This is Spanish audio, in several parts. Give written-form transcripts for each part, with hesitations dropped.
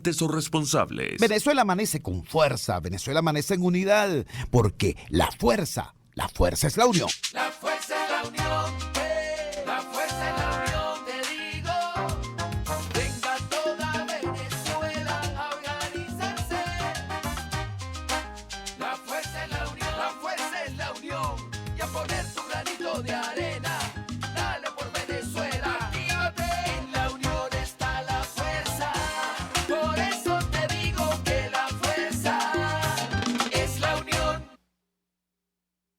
Son responsables. Venezuela amanece con fuerza, Venezuela amanece en unidad, porque la fuerza es la unión. La fuerza es la unión, la fuerza es la unión, te digo. Venga toda Venezuela a organizarse. La fuerza es la unión, la fuerza es la unión. Y a poner tu granito de arena, dale por Venezuela. Actívate, en la unión está la fuerza. Por eso te digo que la fuerza es la unión.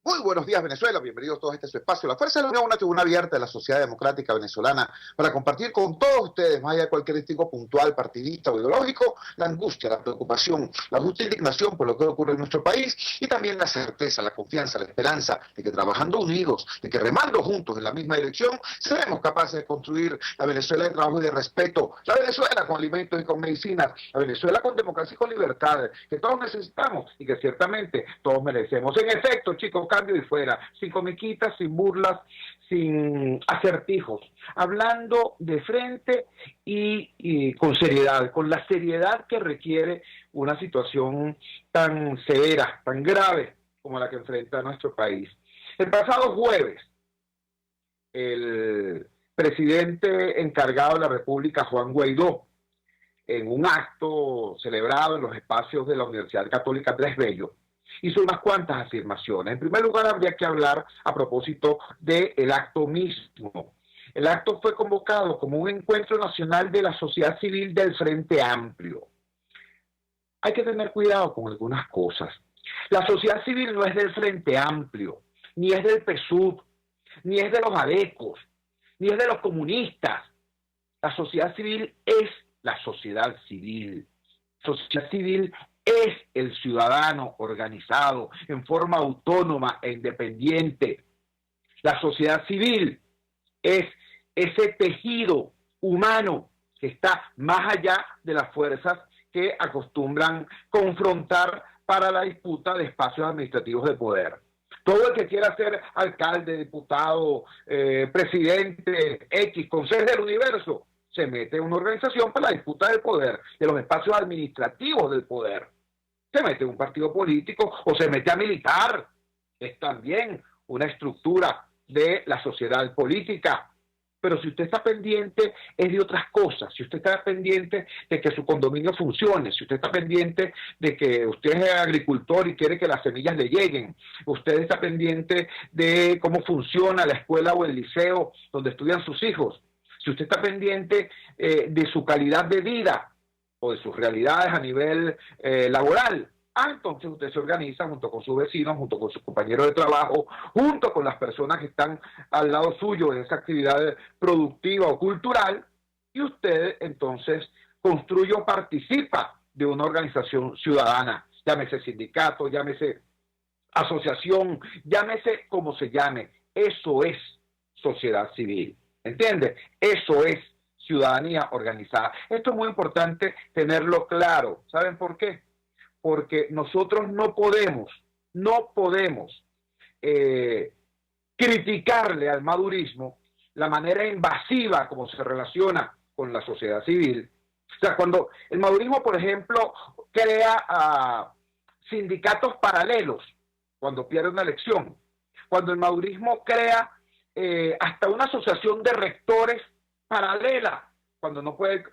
Muy buenos días, Venezuela. Bienvenidos todos a este su espacio. La Fuerza de la Unión, una tribuna abierta de la sociedad democrática venezolana para compartir con todos ustedes, más allá de cualquier distingo puntual, partidista o ideológico, la angustia, la preocupación, la justa indignación por lo que ocurre en nuestro país y también la certeza, la confianza, la esperanza de que trabajando unidos, de que remando juntos en la misma dirección, seremos capaces de construir la Venezuela de trabajo y de respeto, la Venezuela con alimentos y con medicinas, la Venezuela con democracia y con libertad, que todos necesitamos y que ciertamente todos merecemos. En efecto, chicos, cambio y fuera, sin comiquitas, sin burlas, sin acertijos, hablando de frente y con seriedad, con la seriedad que requiere una situación tan severa, tan grave como la que enfrenta nuestro país. El pasado jueves, el presidente encargado de la República, Juan Guaidó, en un acto celebrado en los espacios de la Universidad Católica Andrés Bello, hizo unas cuantas afirmaciones. En primer lugar, habría que hablar a propósito del acto mismo. El acto fue convocado como un encuentro nacional de la sociedad civil del Frente Amplio. Hay que tener cuidado con algunas cosas. La sociedad civil no es del Frente Amplio, ni es del PSUV, ni es de los adecos, ni es de los comunistas. La sociedad civil es la sociedad civil. Sociedad civil es el ciudadano organizado en forma autónoma e independiente. La sociedad civil es ese tejido humano que está más allá de las fuerzas que acostumbran confrontar para la disputa de espacios administrativos de poder. Todo el que quiera ser alcalde, diputado, presidente, X, consejo del universo, se mete en una organización para la disputa del poder, de los espacios administrativos del poder. Se mete en un partido político o se mete a militar. Es también una estructura de la sociedad política. Pero si usted está pendiente es de otras cosas. Si usted está pendiente de que su condominio funcione, si usted está pendiente de que usted es agricultor y quiere que las semillas le lleguen, usted está pendiente de cómo funciona la escuela o el liceo donde estudian sus hijos, si usted está pendiente de su calidad de vida o de sus realidades a nivel laboral, entonces usted se organiza junto con sus vecinos, junto con sus compañeros de trabajo, junto con las personas que están al lado suyo en esa actividad productiva o cultural, y usted entonces construye o participa de una organización ciudadana, llámese sindicato, llámese asociación, llámese como se llame. Eso es sociedad civil. ¿Entiende? Eso es ciudadanía organizada. Esto es muy importante tenerlo claro. ¿Saben por qué? Porque nosotros no podemos criticarle al madurismo la manera invasiva como se relaciona con la sociedad civil. O sea, cuando el madurismo, por ejemplo, crea sindicatos paralelos cuando pierde una elección, cuando el madurismo crea hasta una asociación de rectores paralela, cuando no puede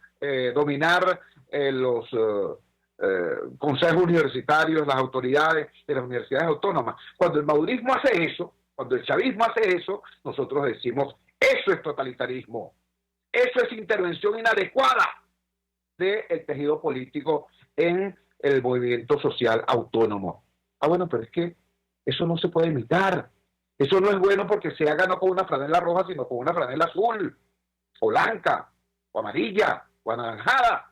dominar los consejos universitarios, las autoridades de las universidades autónomas. Cuando el madurismo hace eso, cuando el chavismo hace eso, nosotros decimos, eso es totalitarismo, eso es intervención inadecuada del tejido político en el movimiento social autónomo. Bueno, pero es que eso no se puede imitar. Eso no es bueno porque se haga no con una franela roja, sino con una franela azul, o blanca, o amarilla, o anaranjada.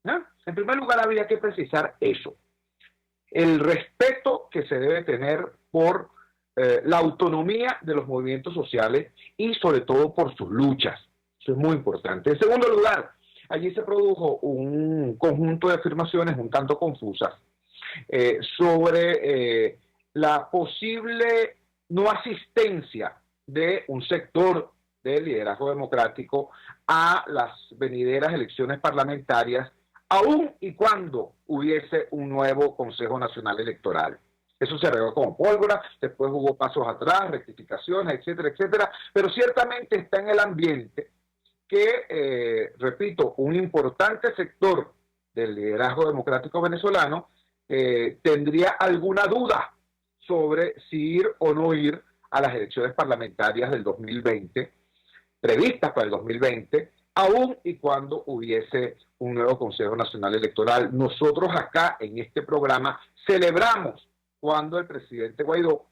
¿No? En primer lugar, habría que precisar eso. El respeto que se debe tener por la autonomía de los movimientos sociales y sobre todo por sus luchas. Eso es muy importante. En segundo lugar, allí se produjo un conjunto de afirmaciones un tanto confusas sobre la posible no asistencia de un sector del liderazgo democrático a las venideras elecciones parlamentarias aun y cuando hubiese un nuevo Consejo Nacional Electoral. Eso se regó como pólvora, después hubo pasos atrás, rectificaciones, etcétera, etcétera, pero ciertamente está en el ambiente que, repito, un importante sector del liderazgo democrático venezolano tendría alguna duda sobre si ir o no ir a las elecciones parlamentarias del 2020, previstas para el 2020, aun y cuando hubiese un nuevo Consejo Nacional Electoral. Nosotros acá en este programa celebramos cuando el presidente Guaidó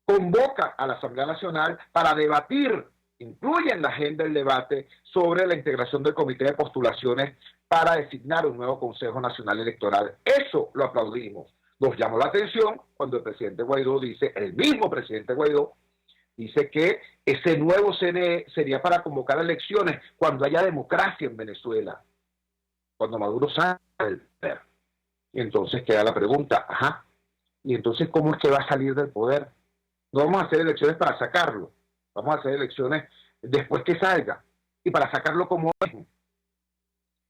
convoca a la Asamblea Nacional para debatir, incluye en la agenda el debate sobre la integración del Comité de Postulaciones para designar un nuevo Consejo Nacional Electoral. Eso lo aplaudimos. Nos llamó la atención cuando el presidente Guaidó dice, el mismo presidente Guaidó, dice que ese nuevo CNE sería para convocar elecciones cuando haya democracia en Venezuela, cuando Maduro salga del poder. Y entonces queda la pregunta, ajá, ¿y entonces cómo es que va a salir del poder? No vamos a hacer elecciones para sacarlo, vamos a hacer elecciones después que salga, y para sacarlo como es.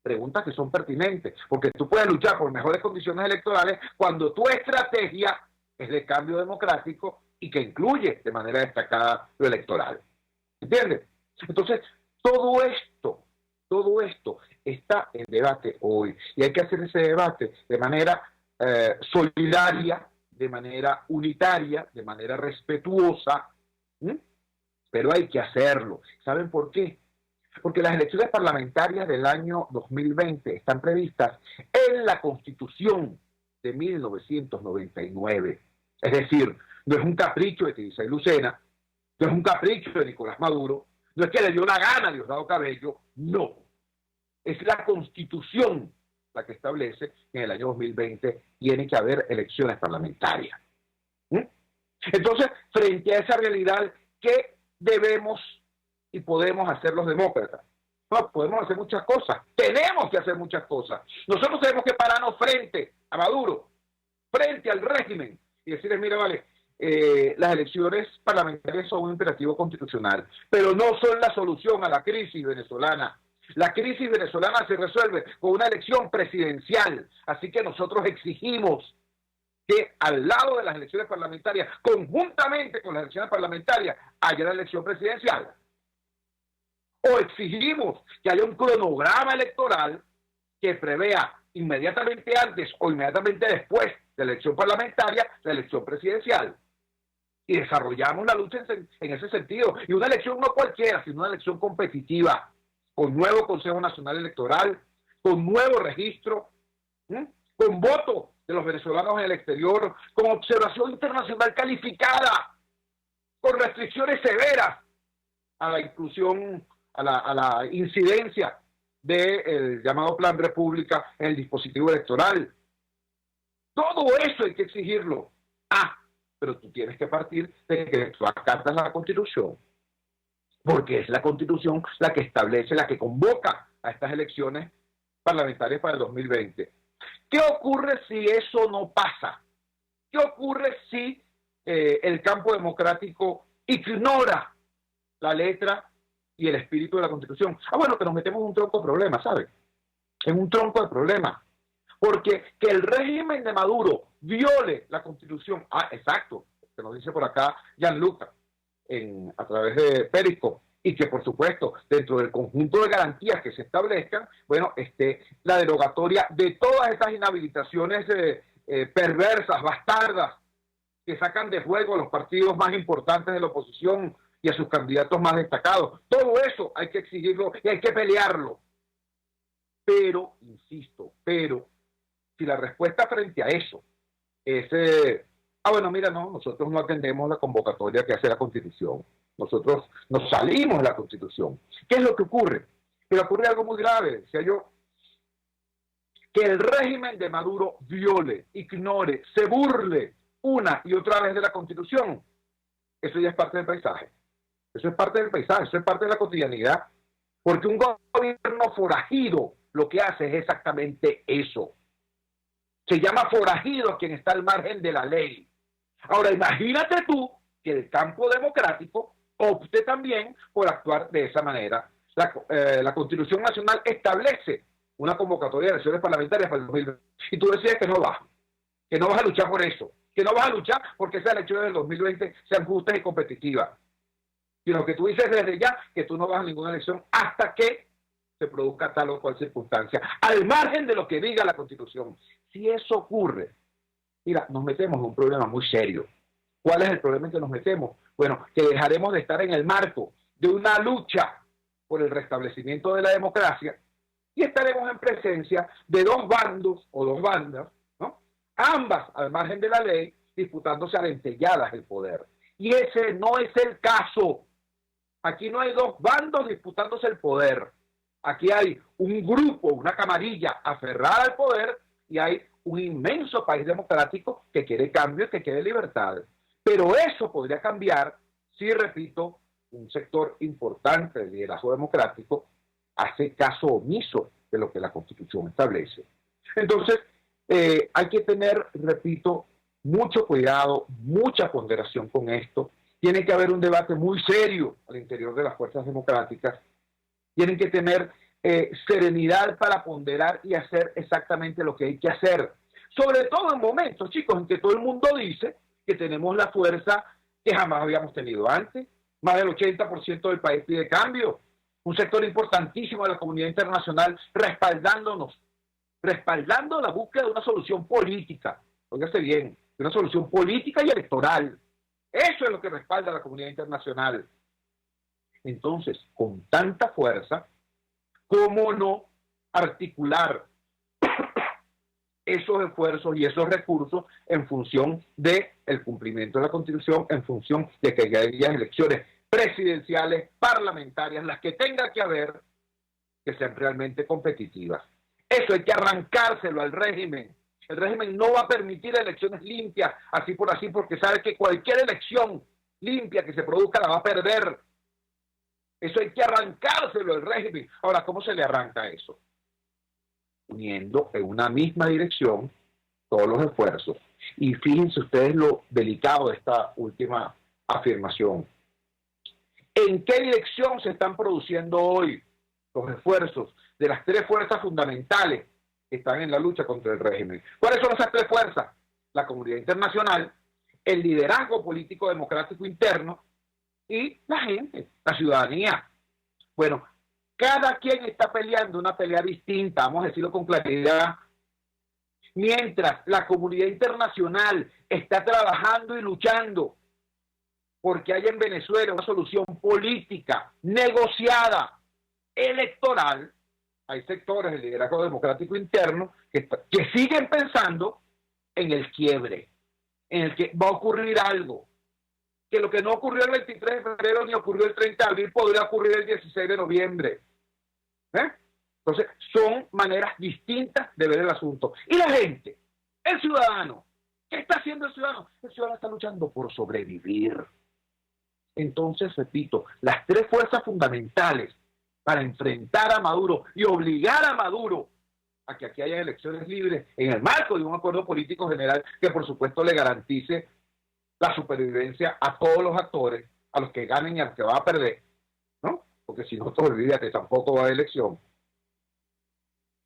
Preguntas que son pertinentes, porque tú puedes luchar por mejores condiciones electorales cuando tu estrategia es de cambio democrático y que incluye de manera destacada lo electoral. ¿Entiendes? Entonces, todo esto está en debate hoy y hay que hacer ese debate de manera solidaria, de manera unitaria, de manera respetuosa, pero hay que hacerlo. ¿Saben por qué? Porque las elecciones parlamentarias del año 2020 están previstas en la Constitución de 1999. Es decir, no es un capricho de Tiricay Lucena, no es un capricho de Nicolás Maduro, no es que le dio la gana a Diosdado Cabello, no. Es la Constitución la que establece que en el año 2020 tiene que haber elecciones parlamentarias. Entonces, frente a esa realidad, ¿qué debemos y podemos hacer los demócratas? No, podemos hacer muchas cosas, tenemos que hacer muchas cosas. Nosotros tenemos que pararnos frente a Maduro, frente al régimen, y decirles, mira, vale, las elecciones parlamentarias son un imperativo constitucional, pero no son la solución a la crisis venezolana. La crisis venezolana se resuelve con una elección presidencial, así que nosotros exigimos que al lado de las elecciones parlamentarias, conjuntamente con las elecciones parlamentarias, haya la elección presidencial. O exigimos que haya un cronograma electoral que prevea inmediatamente antes o inmediatamente después de la elección parlamentaria, la elección presidencial. Y desarrollamos la lucha en ese sentido. Y una elección no cualquiera, sino una elección competitiva, con nuevo Consejo Nacional Electoral, con nuevo registro, con voto de los venezolanos en el exterior, con observación internacional calificada, con restricciones severas a la inclusión, a la incidencia del llamado Plan República en el dispositivo electoral. Todo eso hay que exigirlo. Pero tú tienes que partir de que tú acatas la Constitución, porque es la Constitución la que establece, la que convoca a estas elecciones parlamentarias para el 2020. ¿Qué ocurre si eso no pasa? ¿Qué ocurre si el campo democrático ignora la letra y el espíritu de la Constitución? Bueno, que nos metemos en un tronco de problemas, ¿sabes? En un tronco de problemas. Porque que el régimen de Maduro viole la Constitución, exacto, que nos dice por acá Gianluca, a través de Periscope, y que por supuesto dentro del conjunto de garantías que se establezcan, bueno, la derogatoria de todas estas inhabilitaciones perversas, bastardas, que sacan de juego a los partidos más importantes de la oposición y a sus candidatos más destacados. Todo eso hay que exigirlo y hay que pelearlo. Pero, insisto, si la respuesta frente a eso es, bueno, mira, no, nosotros no atendemos la convocatoria que hace la Constitución. Nosotros nos salimos de la Constitución. ¿Qué es lo que ocurre? Pero ocurre algo muy grave, decía yo, que el régimen de Maduro viole, ignore, se burle una y otra vez de la Constitución. Eso ya es parte del paisaje. Eso es parte del paisaje, eso es parte de la cotidianidad. Porque un gobierno forajido lo que hace es exactamente eso. Se llama forajido a quien está al margen de la ley. Ahora, imagínate tú que el campo democrático opte también por actuar de esa manera. La Constitución Nacional establece una convocatoria de elecciones parlamentarias para el 2020. Y tú decides que no vas a luchar por eso, que no vas a luchar porque esas elecciones del 2020 sean justas y competitivas, sino que tú dices desde ya que tú no vas a ninguna elección hasta que se produzca tal o cual circunstancia, al margen de lo que diga la Constitución. Si eso ocurre, mira, nos metemos en un problema muy serio. ¿Cuál es el problema en que nos metemos? Bueno, que dejaremos de estar en el marco de una lucha por el restablecimiento de la democracia y estaremos en presencia de dos bandos o dos bandas, ¿no? Ambas al margen de la ley, disputándose a dentelladas el poder. Y ese no es el caso. Aquí no hay dos bandos disputándose el poder. Aquí hay un grupo, una camarilla aferrada al poder y hay un inmenso país democrático que quiere cambio y que quiere libertad. Pero eso podría cambiar si, repito, un sector importante del liderazgo democrático hace caso omiso de lo que la Constitución establece. Entonces, hay que tener, repito, mucho cuidado, mucha ponderación con esto. Tiene que haber un debate muy serio al interior de las fuerzas democráticas. Tienen que tener serenidad para ponderar y hacer exactamente lo que hay que hacer. Sobre todo en momentos, chicos, en que todo el mundo dice que tenemos la fuerza que jamás habíamos tenido antes. Más del 80% del país pide cambio. Un sector importantísimo de la comunidad internacional respaldándonos, respaldando la búsqueda de una solución política. Óigase bien, de una solución política y electoral. Eso es lo que respalda la comunidad internacional. Entonces, con tanta fuerza, ¿cómo no articular esos esfuerzos y esos recursos en función del cumplimiento de la Constitución, en función de que haya elecciones presidenciales, parlamentarias, las que tenga que haber, que sean realmente competitivas? Eso hay que arrancárselo al régimen. El régimen no va a permitir elecciones limpias, así por así, porque sabe que cualquier elección limpia que se produzca la va a perder. Eso hay que arrancárselo al régimen. Ahora, ¿cómo se le arranca eso? Uniendo en una misma dirección todos los esfuerzos. Y fíjense ustedes lo delicado de esta última afirmación. ¿En qué dirección se están produciendo hoy los esfuerzos de las tres fuerzas fundamentales que están en la lucha contra el régimen? ¿Cuáles son esas tres fuerzas? La comunidad internacional, el liderazgo político democrático interno y la gente, la ciudadanía. Bueno, cada quien está peleando una pelea distinta, vamos a decirlo con claridad. Mientras la comunidad internacional está trabajando y luchando porque haya en Venezuela una solución política, negociada, electoral, hay sectores del liderazgo democrático interno que siguen pensando en el quiebre, en el que va a ocurrir algo, que lo que no ocurrió el 23 de febrero ni ocurrió el 30 de abril podría ocurrir el 16 de noviembre. Entonces, son maneras distintas de ver el asunto. Y la gente, el ciudadano, ¿qué está haciendo el ciudadano? El ciudadano está luchando por sobrevivir. Entonces, repito, las tres fuerzas fundamentales para enfrentar a Maduro y obligar a Maduro a que aquí haya elecciones libres en el marco de un acuerdo político general que, por supuesto, le garantice la supervivencia a todos los actores, a los que ganen y a los que van a perder, ¿no? Porque si no, olvídate, tampoco va a haber elección.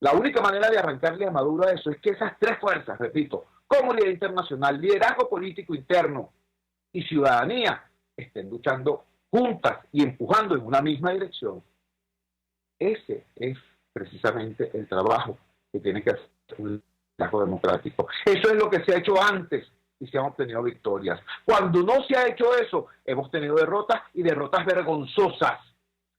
La única manera de arrancarle a Maduro a eso es que esas tres fuerzas, repito, comunidad internacional, liderazgo político interno y ciudadanía, estén luchando juntas y empujando en una misma dirección. Ese es precisamente el trabajo que tiene que hacer un liderazgo democrático. Eso es lo que se ha hecho antes y se han obtenido victorias. Cuando no se ha hecho eso, hemos tenido derrotas y derrotas vergonzosas,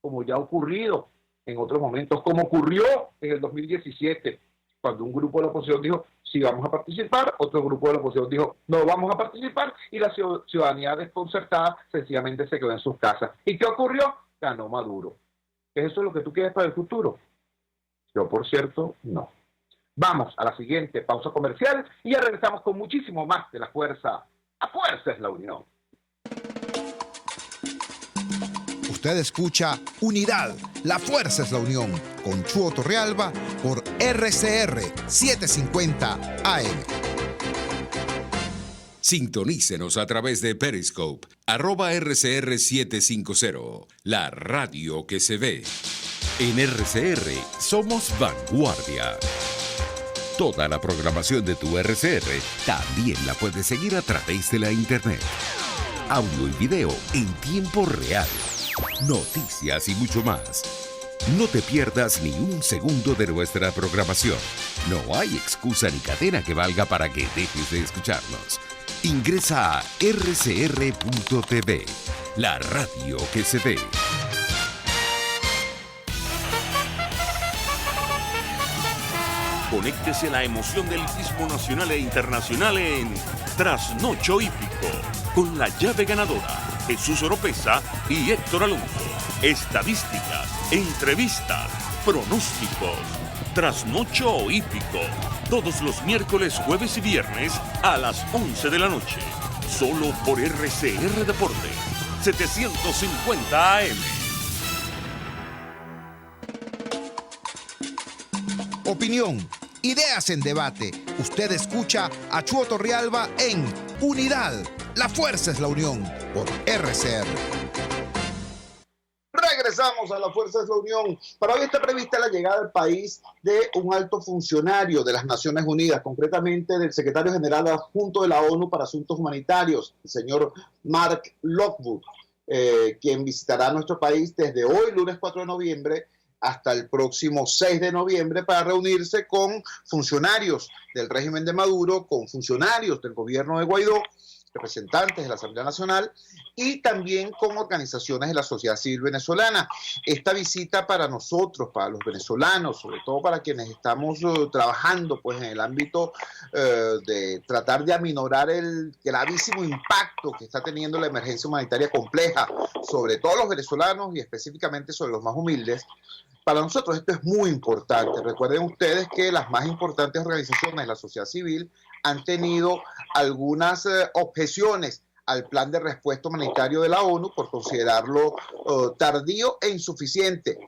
como ya ha ocurrido en otros momentos, como ocurrió en el 2017, cuando un grupo de la oposición dijo, sí vamos a participar, otro grupo de la oposición dijo, no vamos a participar, y la ciudadanía desconcertada sencillamente se quedó en sus casas. ¿Y qué ocurrió? Ganó Maduro. ¿Es eso lo que tú quieres para el futuro? Yo, por cierto, no. Vamos a la siguiente pausa comercial y ya regresamos con muchísimo más de La Fuerza. La Fuerza es la Unión. Usted escucha Unidad, La Fuerza es la Unión, con Chuo Torrealba por RCR 750 AM. Sintonícenos a través de Periscope, @RCR750, la radio que se ve. En RCR somos vanguardia. Toda la programación de tu RCR también la puedes seguir a través de la internet. Audio y video en tiempo real. Noticias y mucho más. No te pierdas ni un segundo de nuestra programación. No hay excusa ni cadena que valga para que dejes de escucharnos. Ingresa a rcr.tv, la radio que se ve. Conéctese a la emoción del hippismo nacional e internacional en Trasnocho Hípico, con la llave ganadora, Jesús Oropesa y Héctor Alonso. Estadísticas, entrevistas, pronósticos. Trasnocho Hípico, todos los miércoles, jueves y viernes a las 11 de la noche. Solo por RCR Deporte, 750 AM. Opinión, ideas en debate. Usted escucha a Chuo Torrealba en Unidad. La fuerza es la unión por RCR. Regresamos a La Fuerza es la Unión. Para hoy está prevista la llegada al país de un alto funcionario de las Naciones Unidas, concretamente del secretario general adjunto de la ONU para Asuntos Humanitarios, el señor Mark Lockwood, quien visitará nuestro país desde hoy, lunes 4 de noviembre, hasta el próximo 6 de noviembre para reunirse con funcionarios del régimen de Maduro, con funcionarios del gobierno de Guaidó, representantes de la Asamblea Nacional y también con organizaciones de la sociedad civil venezolana. Esta visita para nosotros, para los venezolanos, sobre todo para quienes estamos trabajando pues, en el ámbito de tratar de aminorar el gravísimo impacto que está teniendo la emergencia humanitaria compleja sobre todos los venezolanos y específicamente sobre los más humildes. Para nosotros esto es muy importante. Recuerden ustedes que las más importantes organizaciones de la sociedad civil han tenido algunas objeciones al plan de respuesta humanitario de la ONU por considerarlo tardío e insuficiente.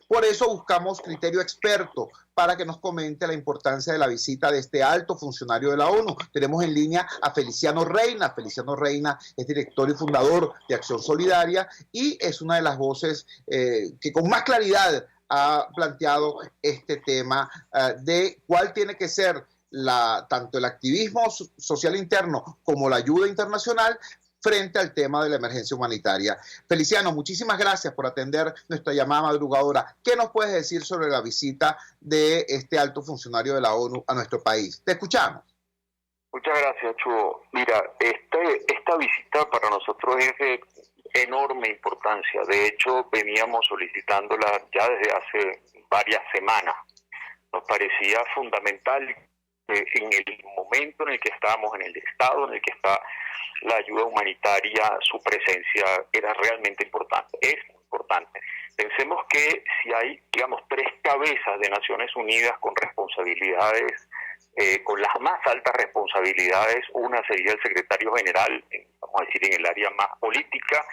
Por eso buscamos criterio experto para que nos comente la importancia de la visita de este alto funcionario de la ONU. Tenemos en línea a Feliciano Reina. Feliciano Reina es director y fundador de Acción Solidaria y es una de las voces que con más claridad ha planteado este tema de cuál tiene que ser tanto el activismo social interno como la ayuda internacional frente al tema de la emergencia humanitaria. Feliciano, muchísimas gracias por atender nuestra llamada madrugadora. ¿Qué nos puedes decir sobre la visita de este alto funcionario de la ONU a nuestro país? Te escuchamos. Muchas gracias, Chuo. Mira, esta visita para nosotros es de enorme importancia. De hecho, veníamos solicitándola ya desde hace varias semanas. Nos parecía fundamental en el momento en el que estábamos, en el estado en el que está la ayuda humanitaria, su presencia era realmente importante, es importante. Pensemos que si hay, digamos, 3 cabezas de Naciones Unidas con responsabilidades, con las más altas responsabilidades, una sería el secretario general, vamos a decir, en el área más política,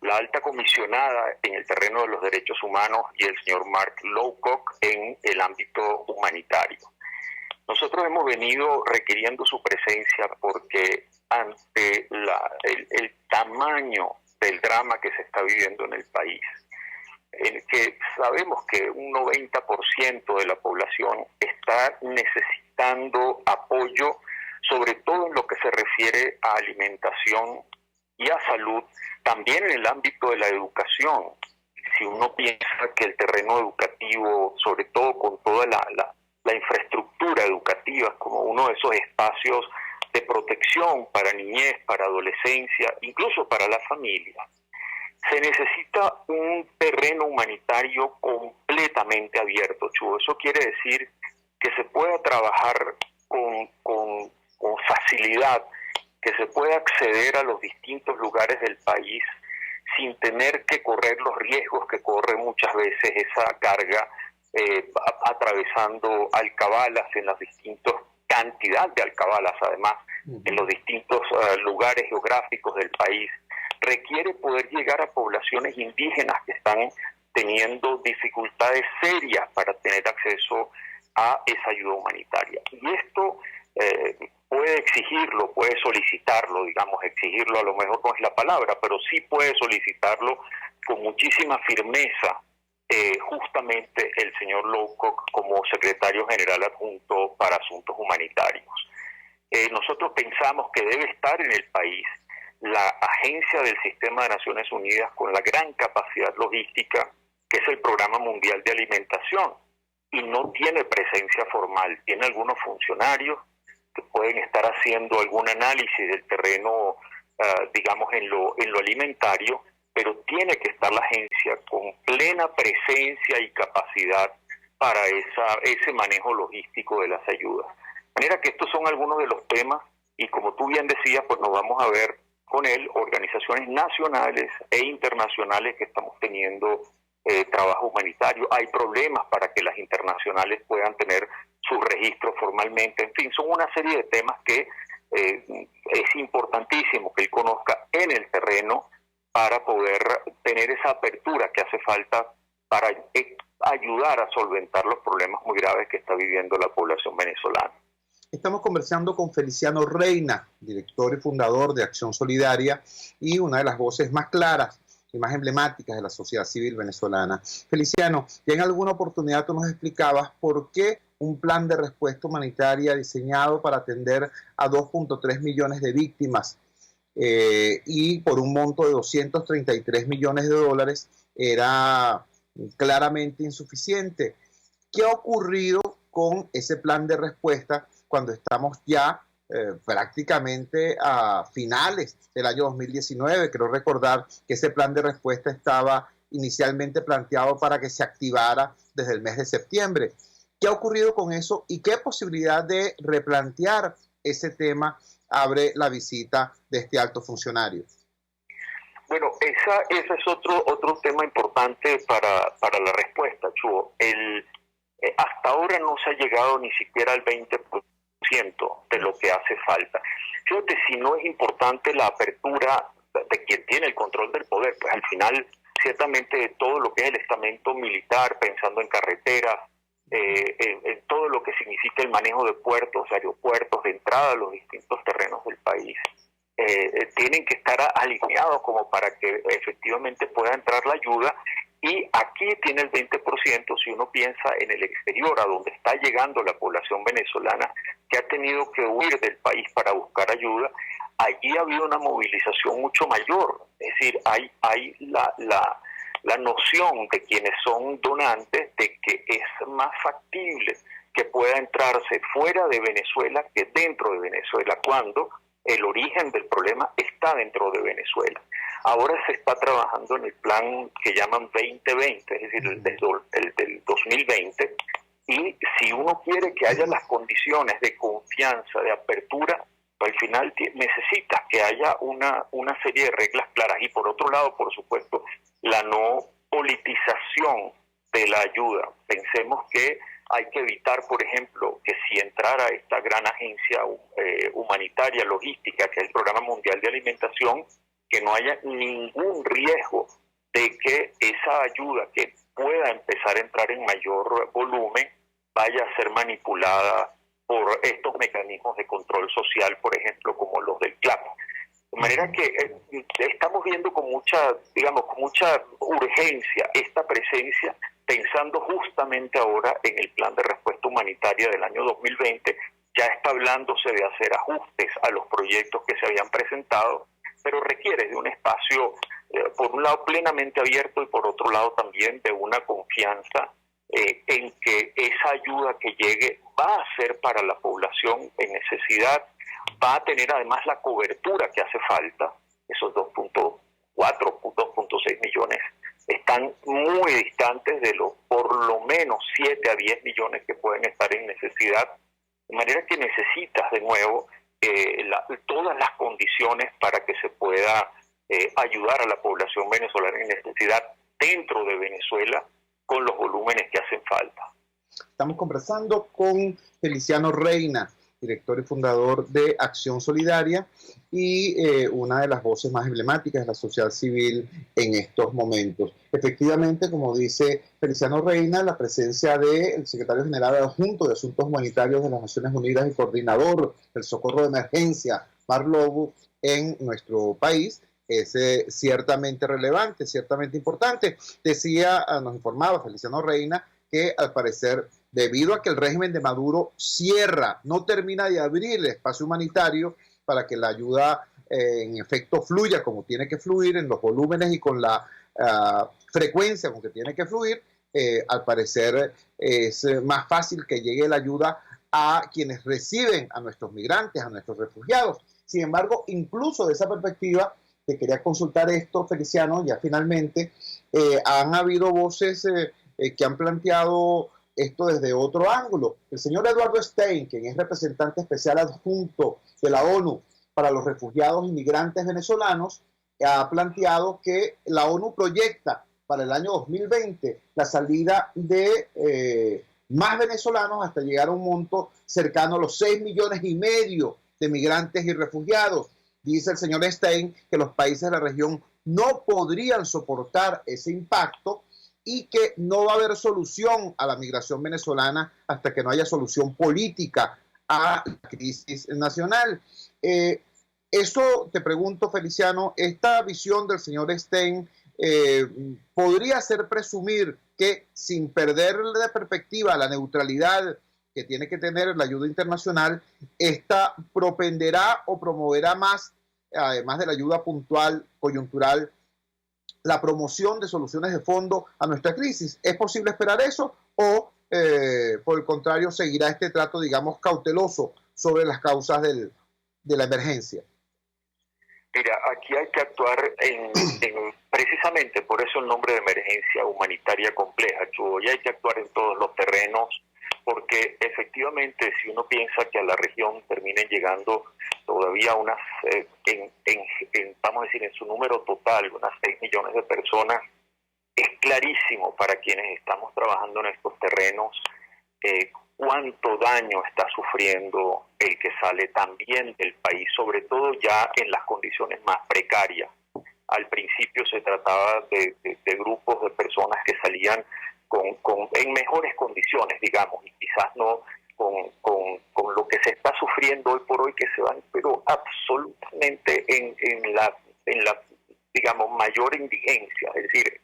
la alta comisionada en el terreno de los derechos humanos y el señor Mark Lowcock en el ámbito humanitario. Nosotros hemos venido requiriendo su presencia porque ante el tamaño del drama que se está viviendo en el país, en que sabemos que un 90% de la población está necesitando apoyo, sobre todo en lo que se refiere a alimentación y a salud, también en el ámbito de la educación. Si uno piensa que el terreno educativo, sobre todo con toda la infraestructura educativa como uno de esos espacios de protección para niñez, para adolescencia, incluso para la familia, se necesita un terreno humanitario completamente abierto, Chuo. Eso quiere decir que se pueda trabajar con facilidad, que se pueda acceder a los distintos lugares del país sin tener que correr los riesgos que corre muchas veces esa carga atravesando alcabalas en las distintas cantidad de alcabalas, además, en los distintos lugares geográficos del país. Requiere poder llegar a poblaciones indígenas que están teniendo dificultades serias para tener acceso a esa ayuda humanitaria. Y esto puede exigirlo, puede solicitarlo, digamos, exigirlo a lo mejor no es la palabra, pero sí puede solicitarlo con muchísima firmeza justamente el señor Lowcock como secretario general adjunto para asuntos humanitarios. Nosotros pensamos que debe estar en el país la agencia del Sistema de Naciones Unidas con la gran capacidad logística, que es el Programa Mundial de Alimentación, y no tiene presencia formal, tiene algunos funcionarios que pueden estar haciendo algún análisis del terreno, digamos, en lo alimentario, pero tiene que estar la agencia con plena presencia y capacidad para ese manejo logístico de las ayudas. De manera que estos son algunos de los temas, y como tú bien decías, pues nos vamos a ver con él, organizaciones nacionales e internacionales que estamos teniendo trabajo humanitario. Hay problemas para que las internacionales puedan tener su registro formalmente. En fin, son una serie de temas que es importantísimo que él conozca en el terreno para poder tener esa apertura que hace falta para ayudar a solventar los problemas muy graves que está viviendo la población venezolana. Estamos conversando con Feliciano Reina, director y fundador de Acción Solidaria y una de las voces más claras y más emblemáticas de la sociedad civil venezolana. Feliciano, ya en alguna oportunidad tú nos explicabas por qué un plan de respuesta humanitaria diseñado para atender a 2.3 millones de víctimas y por un monto de 233 millones de dólares era claramente insuficiente. ¿Qué ha ocurrido con ese plan de respuesta cuando estamos ya prácticamente a finales del año 2019? Creo recordar que ese plan de respuesta estaba inicialmente planteado para que se activara desde el mes de septiembre. ¿Qué ha ocurrido con eso y qué posibilidad de replantear ese tema abre la visita de este alto funcionario? Bueno, ese es otro tema importante para la respuesta, Chuo. Hasta ahora no se ha llegado ni siquiera al 20% de lo que hace falta. Fíjate, si no es importante la apertura de quien tiene el control del poder, pues al final, ciertamente todo lo que es el estamento militar, pensando en carreteras, en todo lo que significa el manejo de puertos, aeropuertos, de entrada a los distintos terrenos del país, tienen que estar alineados como para que efectivamente pueda entrar la ayuda. Y aquí tiene el 20%, si uno piensa en el exterior, a donde está llegando la población venezolana, que ha tenido que huir del país para buscar ayuda, allí ha habido una movilización mucho mayor. Es decir, hay la noción de quienes son donantes de que es más factible que pueda entrarse fuera de Venezuela que dentro de Venezuela, cuando el origen del problema está dentro de Venezuela. Ahora se está trabajando en el plan que llaman 2020, es decir, el del 2020, y si uno quiere que haya las condiciones de confianza, de apertura, pues al final necesita que haya una serie de reglas claras. Y por otro lado, por supuesto, la no politización de la ayuda. Pensemos que hay que evitar, por ejemplo, que si entrara esta gran agencia humanitaria, logística, que es el Programa Mundial de Alimentación, que no haya ningún riesgo de que esa ayuda que pueda empezar a entrar en mayor volumen vaya a ser manipulada por estos mecanismos de control social, por ejemplo, como los del CLAP. De manera que estamos viendo con mucha urgencia esta presencia, pensando justamente ahora en el plan de respuesta humanitaria del año 2020. Ya está hablándose de hacer ajustes a los proyectos que se habían presentado, pero requiere de un espacio, por un lado, plenamente abierto y por otro lado también de una confianza en que esa ayuda que llegue va a ser para la población en necesidad, va a tener además la cobertura que hace falta. Esos 2.4, 2.6 millones están muy distantes de los por lo menos 7 a 10 millones que pueden estar en necesidad, de manera que necesitas de nuevo todas las condiciones para que se pueda ayudar a la población venezolana en necesidad dentro de Venezuela con los volúmenes que hacen falta. Estamos conversando con Feliciano Reina, director y fundador de Acción Solidaria y una de las voces más emblemáticas de la sociedad civil en estos momentos. Efectivamente, como dice Feliciano Reina, la presencia del secretario general adjunto de Asuntos Humanitarios de las Naciones Unidas y coordinador del Socorro de Emergencia, Mark Lobo, en nuestro país, es ciertamente relevante, ciertamente importante. Decía, nos informaba Feliciano Reina, que al parecer, debido a que el régimen de Maduro no termina de abrir el espacio humanitario para que la ayuda en efecto fluya como tiene que fluir, en los volúmenes y con la frecuencia con que tiene que fluir, al parecer es más fácil que llegue la ayuda a quienes reciben a nuestros migrantes, a nuestros refugiados. Sin embargo, incluso de esa perspectiva, te quería consultar esto, Feliciano, ya finalmente, han habido voces que han planteado esto desde otro ángulo. El señor Eduardo Stein, quien es representante especial adjunto de la ONU para los refugiados y migrantes venezolanos, ha planteado que la ONU proyecta para el año 2020 la salida de más venezolanos hasta llegar a un monto cercano a los 6,5 millones de migrantes y refugiados. Dice el señor Stein que los países de la región no podrían soportar ese impacto y que no va a haber solución a la migración venezolana hasta que no haya solución política a la crisis nacional. Eso te pregunto, Feliciano, esta visión del señor Stein podría hacer presumir que, sin perder de perspectiva la neutralidad que tiene que tener la ayuda internacional, esta propenderá o promoverá más, además de la ayuda puntual, coyuntural, la promoción de soluciones de fondo a nuestra crisis. ¿Es posible esperar eso o, por el contrario, seguirá este trato, digamos, cauteloso sobre las causas de la emergencia? Mira, aquí hay que actuar precisamente por eso el nombre de emergencia humanitaria compleja, Chugo, y hay que actuar en todos los terrenos, porque efectivamente si uno piensa que a la región terminen llegando todavía unas, vamos a decir, en su número total, unas 6 millones de personas, es clarísimo para quienes estamos trabajando en estos terrenos cuánto daño está sufriendo el que sale también del país, sobre todo ya en las condiciones más precarias. Al principio se trataba de grupos de personas que salían en mejores condiciones, digamos, y quizás no con lo que se está sufriendo hoy por hoy, que se van, pero absolutamente en la digamos, mayor indigencia, es decir,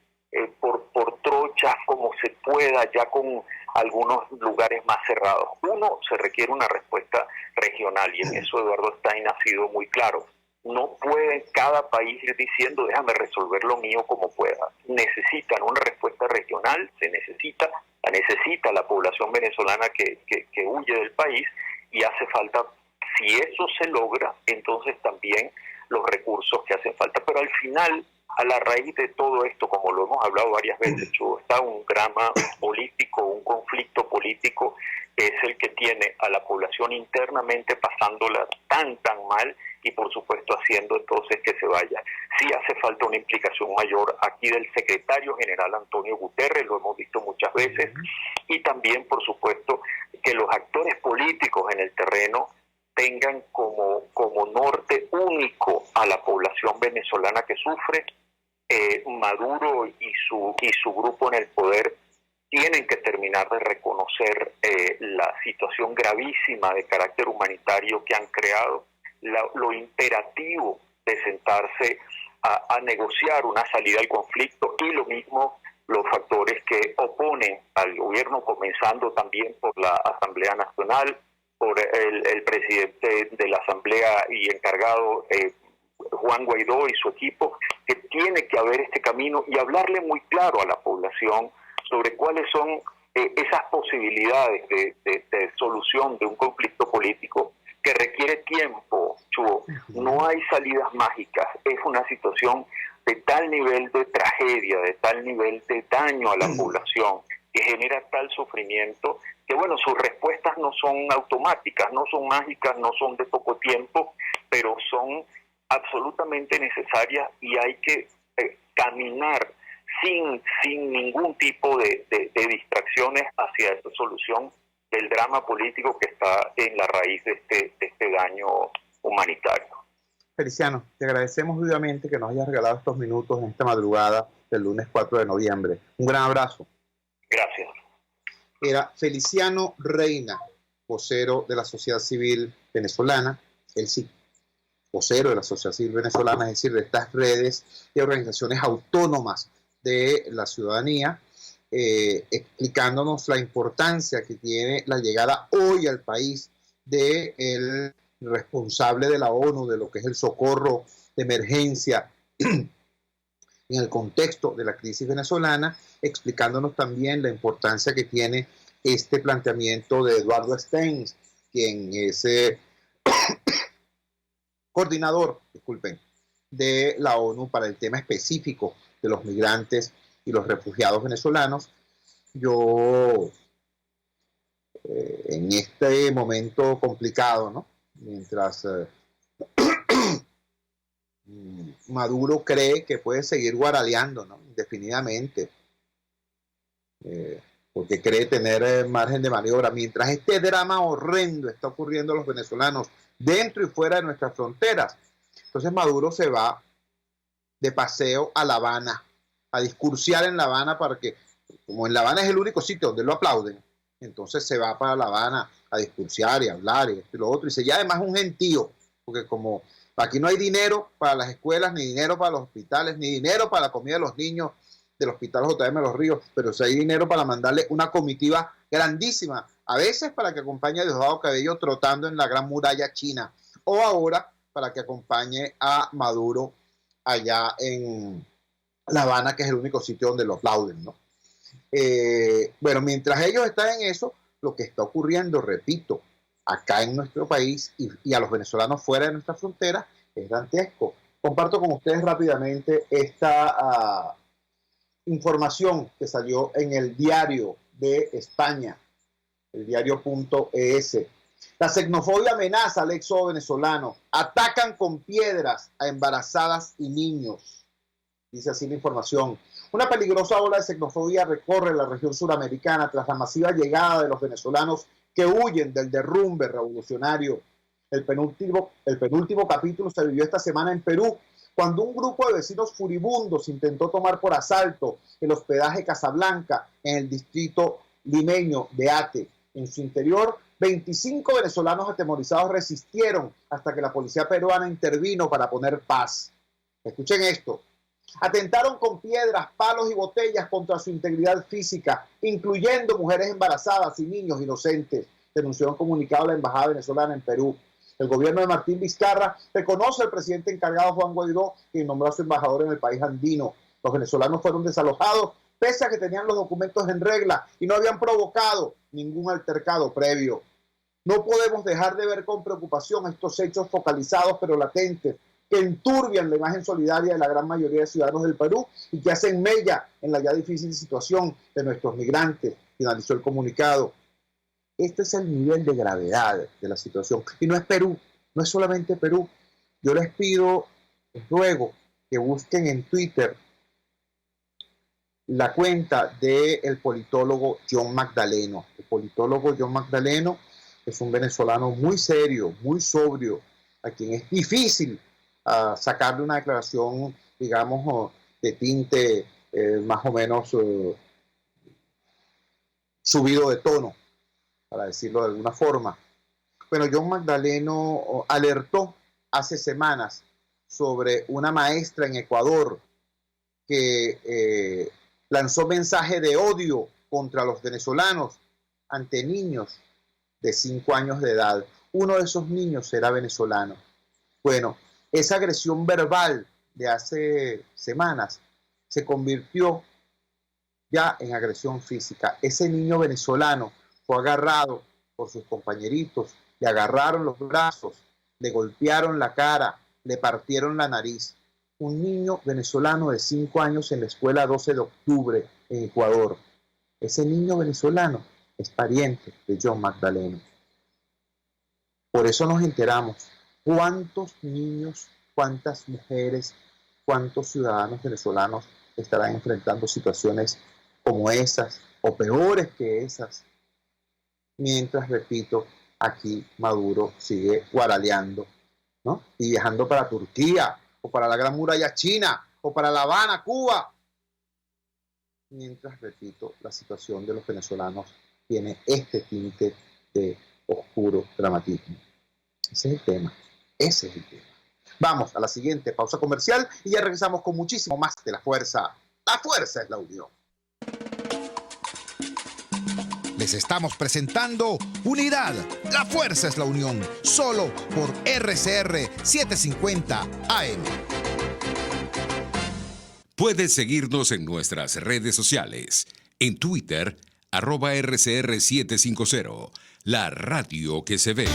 por trochas como se pueda, ya con algunos lugares más cerrados. Uno, se requiere una respuesta regional, y en eso Eduardo Stein ha sido muy claro. No puede cada país ir diciendo, déjame resolver lo mío como pueda. Necesitan una respuesta regional, la necesita la población venezolana que huye del país, y hace falta, si eso se logra, entonces también los recursos que hacen falta. Pero al final, a la raíz de todo esto, como lo hemos hablado varias veces, está un drama político, un conflicto político, que es el que tiene a la población internamente pasándola tan mal, y por supuesto haciendo entonces que se vaya. Sí hace falta una implicación mayor aquí del secretario general Antonio Guterres, lo hemos visto muchas veces, y también por supuesto que los actores políticos en el terreno tengan como norte único a la población venezolana que sufre. Maduro y su grupo en el poder tienen que terminar de reconocer la situación gravísima de carácter humanitario que han creado, lo imperativo de sentarse a negociar una salida al conflicto, y lo mismo los factores que oponen al gobierno, comenzando también por la Asamblea Nacional, por el presidente de la Asamblea y encargado Juan Guaidó y su equipo, que tiene que haber este camino y hablarle muy claro a la población sobre cuáles son esas posibilidades de solución de un conflicto político que requiere tiempo, Chuo. No hay salidas mágicas, es una situación de tal nivel de tragedia, de tal nivel de daño a la población, que genera tal sufrimiento, que bueno, sus respuestas no son automáticas, no son mágicas, no son de poco tiempo, pero son absolutamente necesarias, y hay que caminar sin ningún tipo de distracciones hacia esa solución del drama político que está en la raíz de este daño humanitario. Feliciano, te agradecemos vivamente que nos hayas regalado estos minutos en esta madrugada del lunes 4 de noviembre. Un gran abrazo. Gracias. Era Feliciano Reina, vocero de la sociedad civil venezolana, él sí, vocero de la sociedad civil venezolana, es decir, de estas redes de organizaciones autónomas de la ciudadanía, explicándonos la importancia que tiene la llegada hoy al país del responsable de la ONU, de lo que es el socorro de emergencia en el contexto de la crisis venezolana, explicándonos también la importancia que tiene este planteamiento de Eduardo Steins, quien es coordinador, de la ONU para el tema específico de los migrantes y los refugiados venezolanos. Yo, en este momento complicado, ¿no? Mientras Maduro cree que puede seguir guaraleando, ¿no? Indefinidamente, porque cree tener margen de maniobra, mientras este drama horrendo está ocurriendo a los venezolanos dentro y fuera de nuestras fronteras. Entonces Maduro se va de paseo a La Habana, a discursiar en La Habana, para que, como en La Habana es el único sitio donde lo aplauden, entonces se va para La Habana a discursiar y hablar y esto y lo otro, y se llama además un gentío, porque como aquí no hay dinero para las escuelas, ni dinero para los hospitales, ni dinero para la comida de los niños del Hospital JM Los Ríos, pero sí hay dinero para mandarle una comitiva grandísima, a veces para que acompañe a Diosdado Cabello trotando en la Gran Muralla China, o ahora para que acompañe a Maduro allá en La Habana, que es el único sitio donde lo aplauden, ¿no? Bueno, mientras ellos están en eso, lo que está ocurriendo, repito, acá en nuestro país y a los venezolanos fuera de nuestra frontera es dantesco. Comparto con ustedes rápidamente esta información que salió en el diario de España, el diario.es. La xenofobia amenaza al éxodo venezolano. Atacan con piedras a embarazadas y niños. Dice así la información. Una peligrosa ola de xenofobia recorre la región suramericana tras la masiva llegada de los venezolanos que huyen del derrumbe revolucionario. El penúltimo capítulo se vivió esta semana en Perú, cuando un grupo de vecinos furibundos intentó tomar por asalto el hospedaje Casablanca en el distrito limeño de Ate. En su interior, 25 venezolanos atemorizados resistieron hasta que la policía peruana intervino para poner paz. Escuchen esto. Atentaron con piedras, palos y botellas contra su integridad física, incluyendo mujeres embarazadas y niños inocentes, denunció en un comunicado a la Embajada venezolana en Perú. El gobierno de Martín Vizcarra reconoce al presidente encargado Juan Guaidó, quien nombró a su embajador en el país andino. Los venezolanos fueron desalojados pese a que tenían los documentos en regla y no habían provocado ningún altercado previo. No podemos dejar de ver con preocupación estos hechos focalizados pero latentes que enturbian la imagen solidaria de la gran mayoría de ciudadanos del Perú y que hacen mella en la ya difícil situación de nuestros migrantes, finalizó el comunicado. Este es el nivel de gravedad de la situación. Y no es Perú, no es solamente Perú. Yo les pido, les ruego que busquen en Twitter la cuenta del politólogo John Magdaleno. El politólogo John Magdaleno es un venezolano muy serio, muy sobrio, a quien es difícil sacarle una declaración, digamos, de tinte más o menos subido de tono, para decirlo de alguna forma. Bueno, John Magdaleno alertó hace semanas sobre una maestra en Ecuador que lanzó mensaje de odio contra los venezolanos ante niños de 5 años de edad. Uno de esos niños era venezolano. Bueno, esa agresión verbal de hace semanas se convirtió ya en agresión física. Ese niño venezolano fue agarrado por sus compañeritos, le agarraron los brazos, le golpearon la cara, le partieron la nariz. Un niño venezolano de 5 años en la escuela 12 de octubre en Ecuador. Ese niño venezolano es pariente de John Magdaleno. Por eso nos enteramos cuántos niños, cuántas mujeres, cuántos ciudadanos venezolanos estarán enfrentando situaciones como esas o peores que esas. Mientras, repito, aquí Maduro sigue guaraleando, ¿no? Y viajando para Turquía, o para la Gran Muralla China, o para La Habana, Cuba. Mientras, repito, la situación de los venezolanos tiene este tinte de oscuro dramatismo. Ese es el tema. Ese es el tema. Vamos a la siguiente pausa comercial y ya regresamos con muchísimo más de La Fuerza. La fuerza es la unión. Les estamos presentando Unidad. La fuerza es la unión. Solo por RCR 750 AM. Puedes seguirnos en nuestras redes sociales. En Twitter, @RCR750. La radio que se ve.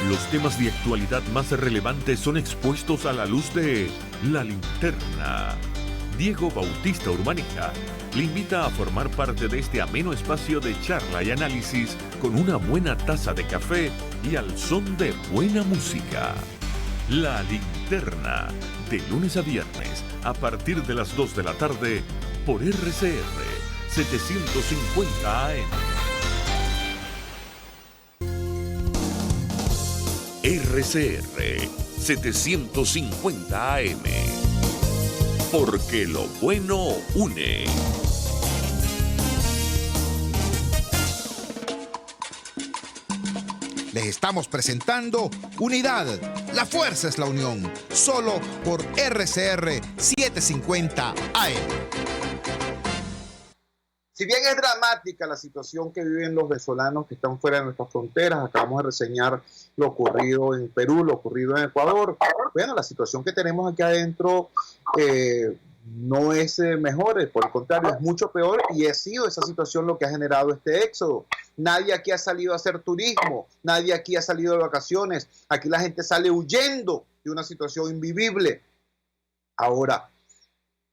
Los temas de actualidad más relevantes son expuestos a la luz de La Linterna. Diego Bautista Urbaneja le invita a formar parte de este ameno espacio de charla y análisis con una buena taza de café y al son de buena música. La Linterna, de lunes a viernes, a partir de las 2 de la tarde, por RCR 750 AM. RCR 750 AM. Porque lo bueno une. Les estamos presentando Unidad. La fuerza es la unión. Solo por RCR 750 AM. Si bien es dramática la situación que viven los venezolanos que están fuera de nuestras fronteras, acabamos de reseñar lo ocurrido en Perú, lo ocurrido en Ecuador. Bueno, la situación que tenemos aquí adentro no es mejor, por el contrario, es mucho peor, y ha sido esa situación lo que ha generado este éxodo. Nadie aquí ha salido a hacer turismo, nadie aquí ha salido de vacaciones, aquí la gente sale huyendo de una situación invivible. Ahora,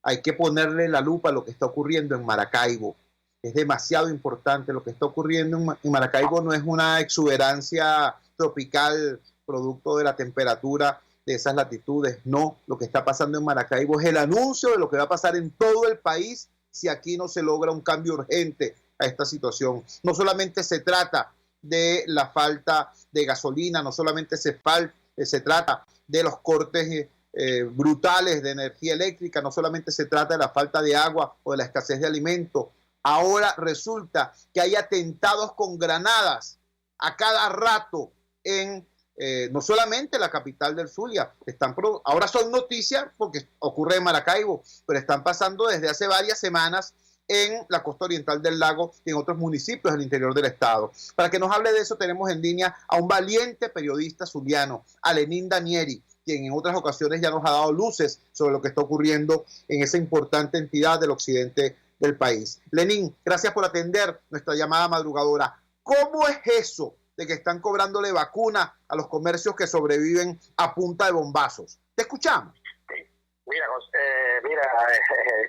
hay que ponerle la lupa a lo que está ocurriendo en Maracaibo. Es demasiado importante lo que está ocurriendo en Maracaibo. No es una exuberancia tropical producto de la temperatura de esas latitudes. No, lo que está pasando en Maracaibo es el anuncio de lo que va a pasar en todo el país si aquí no se logra un cambio urgente a esta situación. No solamente se trata de la falta de gasolina, no solamente se trata de los cortes brutales de energía eléctrica, no solamente se trata de la falta de agua o de la escasez de alimentos. Ahora resulta que hay atentados con granadas a cada rato en no solamente la capital del Zulia. Ahora son noticias porque ocurre en Maracaibo, pero están pasando desde hace varias semanas en la costa oriental del lago y en otros municipios del interior del estado. Para que nos hable de eso tenemos en línea a un valiente periodista zuliano, a Lenín Danieri, quien en otras ocasiones ya nos ha dado luces sobre lo que está ocurriendo en esa importante entidad del occidente del país. Lenín, gracias por atender nuestra llamada madrugadora. ¿Cómo es eso de que están cobrándole vacuna a los comercios que sobreviven a punta de bombazos? Te escuchamos. Mira,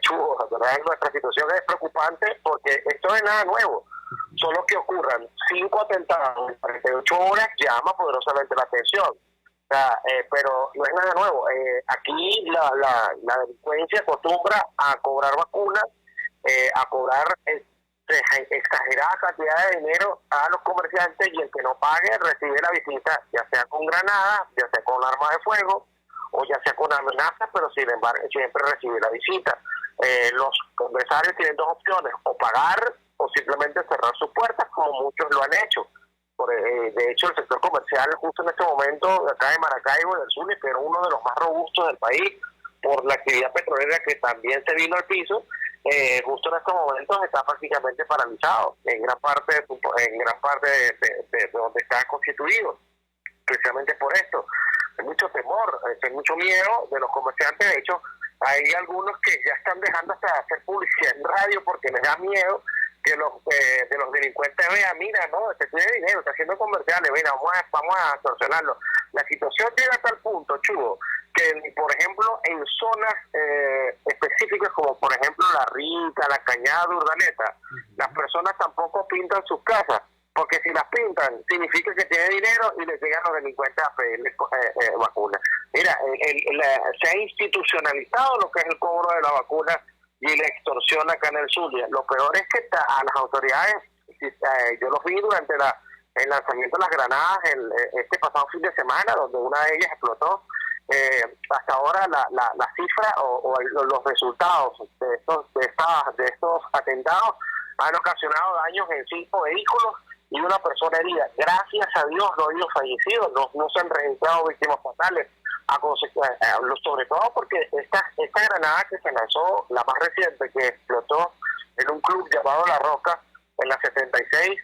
Chugo, nuestra situación es preocupante porque esto no es nada nuevo. Solo que ocurran 5 atentados en 48 horas llama poderosamente la atención. Pero no es nada nuevo. Aquí la delincuencia acostumbra a cobrar vacunas, a cobrar exageradas cantidades de dinero a los comerciantes, y el que no pague recibe la visita, ya sea con granadas, ya sea con armas de fuego o ya sea con amenazas, pero sin embargo siempre recibe la visita. Los empresarios tienen 2 opciones: o pagar o simplemente cerrar sus puertas, como muchos lo han hecho. De hecho, el sector comercial justo en este momento acá de Maracaibo, del Zulia, que era uno de los más robustos del país por la actividad petrolera que también se vino al piso, justo en estos momentos está prácticamente paralizado en gran parte de donde está constituido. Precisamente por esto hay mucho temor, hay mucho miedo de los comerciantes. De hecho, hay algunos que ya están dejando hasta hacer publicidad en radio porque les da miedo que de los delincuentes vean: mira, no, este tiene dinero, está haciendo comerciales, mira, vamos a sancionarlo. La situación llega hasta el punto, Chugo, que por ejemplo en zonas específicas como por ejemplo La Rica, La Cañada, Urdaneta, las personas tampoco pintan sus casas, porque si las pintan significa que tiene dinero y les llegan los delincuentes a pedirles vacunas. Mira, se ha institucionalizado lo que es el cobro de la vacuna y la extorsión acá en el Zulia. Lo peor es que a las autoridades, yo los vi durante el lanzamiento de las granadas este pasado fin de semana, donde una de ellas explotó. Hasta ahora la cifra o los resultados de estos atentados han ocasionado daños en 5 vehículos y una persona herida. Gracias a Dios no ha habido fallecidos, no se han registrado víctimas fatales, sobre todo porque esta granada que se lanzó, la más reciente, que explotó en un club llamado La Roca, en la 76,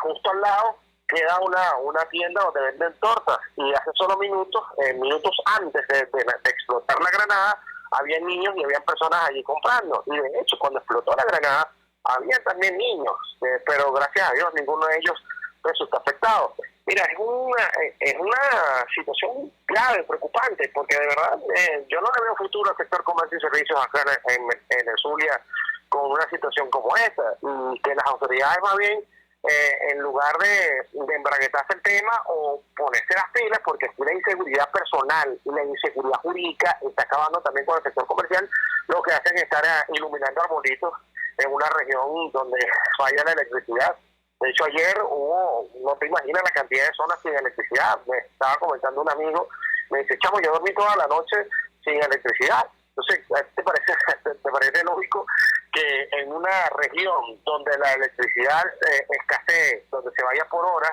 justo al lado queda una tienda donde venden tortas, y hace solo minutos antes de explotar la granada, había niños y habían personas allí comprando, y de hecho cuando explotó la granada había también niños, pero gracias a Dios ninguno de ellos resultó afectado. Mira, es una situación grave, preocupante, porque de verdad yo no le veo futuro al sector comercio y servicios acá en el Zulia con una situación como esta, y que las autoridades más bien, en lugar de embraguetarse el tema o ponerse las pilas, porque aquí la inseguridad personal y la inseguridad jurídica está acabando también con el sector comercial, lo que hacen es estar iluminando arbolitos en una región donde falla la electricidad. De hecho, ayer no te imaginas la cantidad de zonas sin electricidad. Me estaba comentando un amigo, me dice, chamo, yo dormí toda la noche sin electricidad. Entonces, ¿te parece lógico que en una región donde la electricidad escasee, donde se vaya por horas,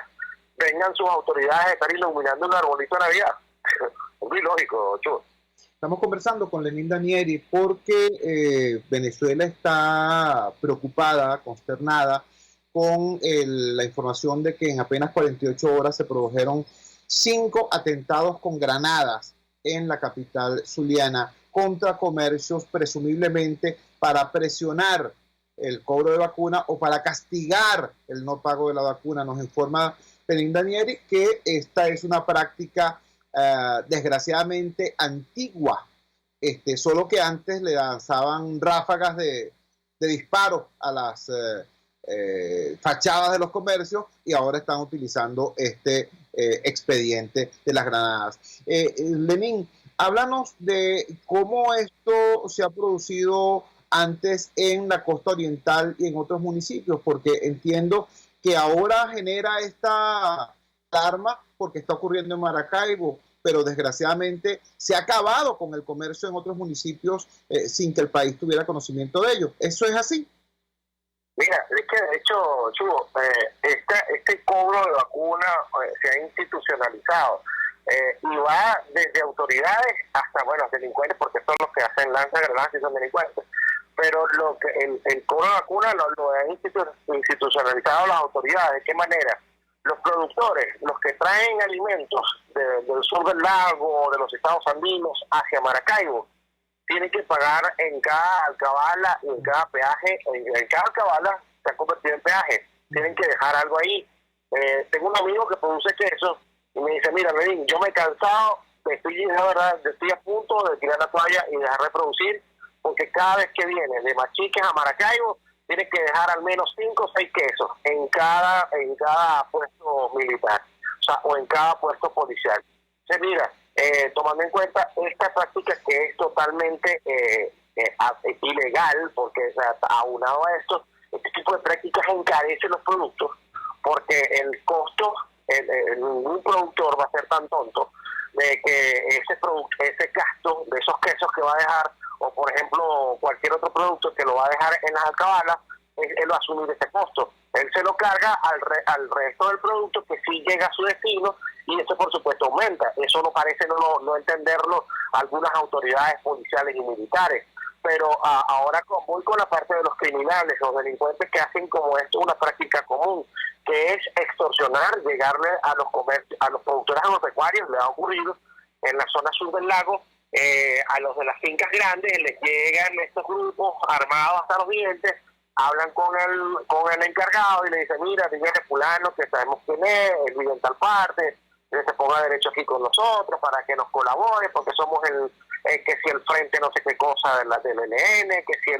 vengan sus autoridades a estar iluminando un arbolito de Navidad? Es muy lógico, Chuo. Estamos conversando con Lenín Danieri porque Venezuela está preocupada, consternada, con la información de que en apenas 48 horas se produjeron 5 atentados con granadas en la capital zuliana contra comercios, presumiblemente para presionar el cobro de vacuna o para castigar el no pago de la vacuna. Nos informa Lenín Danieri que esta es una práctica desgraciadamente antigua, solo que antes le lanzaban ráfagas de disparos a las fachadas de los comercios y ahora están utilizando este expediente de las granadas. Lenín, háblanos de cómo esto se ha producido antes en la costa oriental y en otros municipios, porque entiendo que ahora genera esta alarma porque está ocurriendo en Maracaibo, pero desgraciadamente se ha acabado con el comercio en otros municipios sin que el país tuviera conocimiento de ello. ¿Eso es así? Mira, es que de hecho, Chugo, este cobro de vacuna se ha institucionalizado y va desde autoridades hasta, bueno, delincuentes, porque son los que hacen lanzagranadas y son delincuentes. Pero el cobro de vacuna lo han institucionalizado las autoridades. ¿De qué manera? Los productores, los que traen alimentos del sur del lago, de los estados andinos hacia Maracaibo, tienen que pagar en cada alcabala y en cada peaje, en cada alcabala se ha convertido en peaje, tienen que dejar algo ahí. Tengo un amigo que produce queso y me dice, mira, Lenín, yo me he cansado, estoy a punto de tirar la toalla y dejar de producir, porque cada vez que viene de Machiques a Maracaibo, tiene que dejar al menos 5 o 6 quesos en cada puesto militar, o en cada puesto policial. Entonces, mira, tomando en cuenta esta práctica que es totalmente ilegal, porque aunado a esto, este tipo de prácticas encarece los productos, porque el costo, ningún productor va a ser tan tonto de que ese gasto de esos quesos que va a dejar, o por ejemplo cualquier otro producto que lo va a dejar en las alcabalas, él va a asumir ese costo. Él se lo carga al resto del producto que sí llega a su destino, y eso por supuesto aumenta. Eso no parece no entenderlo algunas autoridades policiales y militares. Pero ahora voy con la parte de los criminales, los delincuentes que hacen como esto una práctica común, que es extorsionar, llegarle a los productores agropecuarios. Le ha ocurrido en la zona sur del lago, a los de las fincas grandes les llegan estos grupos armados hasta los dientes, hablan con el encargado y le dicen, mira, dígale fulano que sabemos quién es, él vive en tal parte, que se ponga derecho aquí con nosotros para que nos colabore, porque somos que si el frente no sé qué cosa del ELN, que si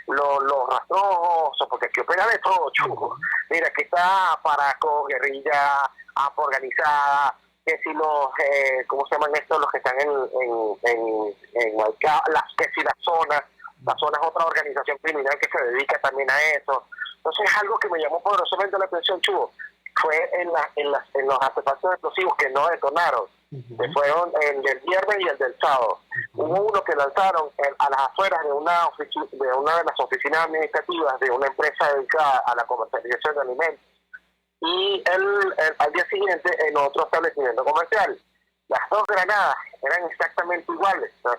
los rastrojos, porque aquí opera de todo, chulo. Mira, que está Paraco, guerrilla, AMPA organizada, que si los, ¿cómo se llaman estos? Los que están en que si la zona es otra organización criminal que se dedica también a eso. Entonces es algo que me llamó poderosamente la atención, Chugo. Fue en los artefactos explosivos que no detonaron, que fueron el del viernes y el del sábado. Hubo uno que lanzaron a las afueras de una de las oficinas administrativas de una empresa dedicada a la comercialización de alimentos, y al día siguiente en otro establecimiento comercial. Las dos granadas eran exactamente iguales, o sea,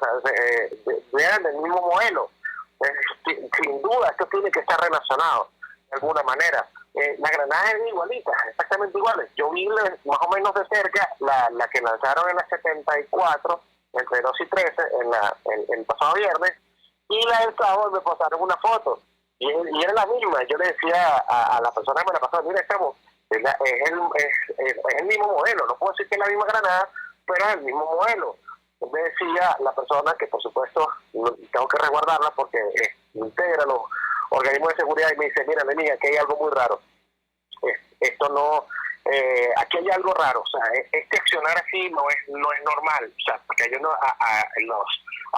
eran del mismo modelo. Sin duda, esto tiene que estar relacionado de alguna manera. Las granadas eran igualitas, exactamente iguales. Yo vi más o menos de cerca la que lanzaron en la 74, entre 2 y 13, el pasado viernes, y la del sábado me pasaron una foto. Y era la misma. Yo le decía a la persona que me la pasó, mira, estamos, es el mismo modelo. No puedo decir que es la misma granada, pero es el mismo modelo. Me decía la persona que, por supuesto, tengo que resguardarla porque integra los organismos de seguridad, y me dice, mira, Lenín, aquí hay algo muy raro. Esto no... aquí hay algo raro, o sea, este accionar así no es normal, o sea, porque a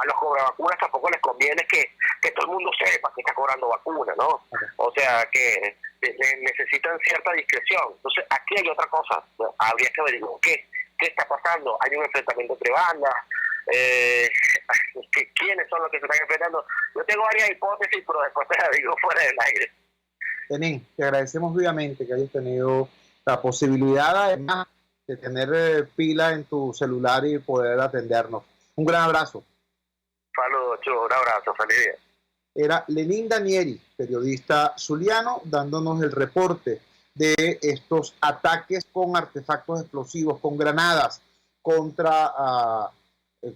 los cobravacunas tampoco les conviene que todo el mundo sepa que está cobrando vacuna, ¿no? O sea, que necesitan cierta discreción. Entonces, aquí hay otra cosa, ¿no? Habría que averiguar qué está pasando. Hay un enfrentamiento entre bandas, ¿quiénes son los que se están enfrentando? Yo tengo varias hipótesis, pero después te las digo fuera del aire. Lenín, te agradecemos vivamente que hayas tenido la posibilidad, además, de tener pila en tu celular y poder atendernos. Un gran abrazo. Saludos, Chuo, un abrazo, feliz día. Era Lenín Danieri, periodista zuliano, dándonos el reporte de estos ataques con artefactos explosivos, con granadas contra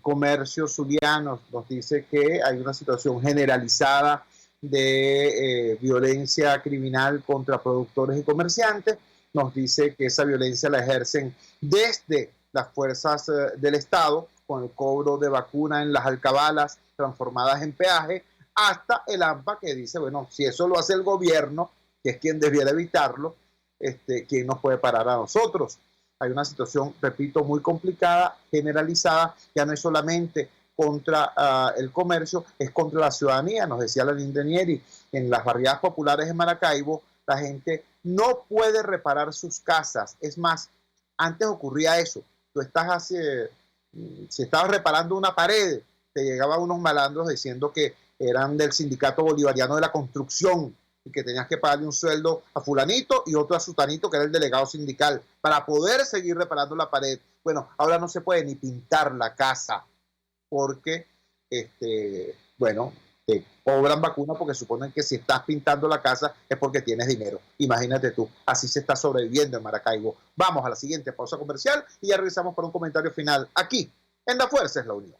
comercios zulianos. Nos dice que hay una situación generalizada de violencia criminal contra productores y comerciantes. Nos dice que esa violencia la ejercen desde las fuerzas del Estado, con el cobro de vacuna en las alcabalas transformadas en peaje, hasta el AMPA, que dice, bueno, si eso lo hace el gobierno, que es quien debiera evitarlo, ¿quién nos puede parar a nosotros? Hay una situación, repito, muy complicada, generalizada, ya no es solamente contra el comercio, es contra la ciudadanía. Nos decía Lenín Danieri, en las barriadas populares de Maracaibo, la gente no puede reparar sus casas. Es más, antes ocurría eso. Tú si estabas reparando una pared, te llegaban unos malandros diciendo que eran del Sindicato Bolivariano de la Construcción y que tenías que pagarle un sueldo a fulanito y otro a sutanito, que era el delegado sindical, para poder seguir reparando la pared. Bueno, ahora no se puede ni pintar la casa porque, bueno, te cobran vacuna porque suponen que si estás pintando la casa es porque tienes dinero. Imagínate tú, así se está sobreviviendo en Maracaibo. Vamos a la siguiente pausa comercial y ya regresamos para un comentario final aquí en La Fuerza es la Unión.